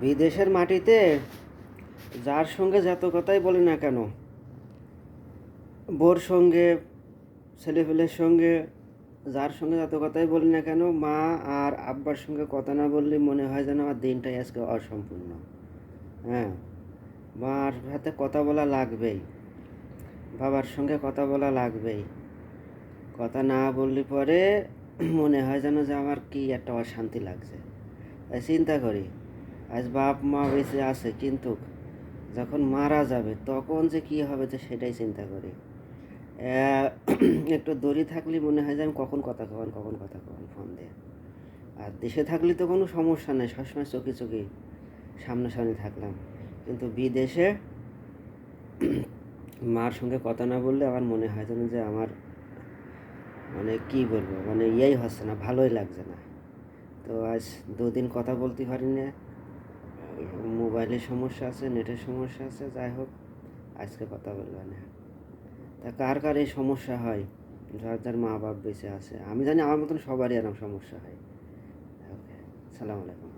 বিদেশের মাটিতে যার সঙ্গে যত কথাই বলি না কেন, বোর সঙ্গে, ছেলেপেলের সঙ্গে, যার সঙ্গে যত কথাই বলি না কেন, মা আর আব্বার সঙ্গে কথা না বললে মনে হয় যেন আমার দিনটাই আজকে অসম্পূর্ণ। হ্যাঁ, মার সাথে কথা বলা লাগবেই, বাবার সঙ্গে কথা বলা লাগবেই। কথা না বললে পরে মনে হয় যেন যে আমার কি একটা অশান্তি লাগছে। তাই চিন্তা করি, আজ বাপ মা বেঁচে আছে, কিন্তু যখন মারা যাবে তখন যে কী হবে তো সেটাই চিন্তা করি। একটু দূরে থাকলে মনে হয় যে আমি কখন কথা কখন ফোন দিয়ে। আর দেশে থাকলে তো কোনো সমস্যা নেই, সবসময় চোখে চোখে সামনাসামনি থাকলাম। কিন্তু বিদেশে মার সঙ্গে কথা না বললে আমার মনে হয় যেন যে আমার মানে কী বলবো, মানে ইয়েই হচ্ছে না, ভালোই লাগছে না। তো আজ দুদিন কথা বলতে পারি না, মোবাইলের সমস্যা আছে, নেটের সমস্যা আছে, যাই হোক আজকে কথা বলবে না। তা কার কার এই সমস্যা হয়, যার যার মা বাপ বেঁচে আছে, আমি জানি আমার মতন সবারই এরকম সমস্যা হয়। ওকে, সালাম আলাইকুম।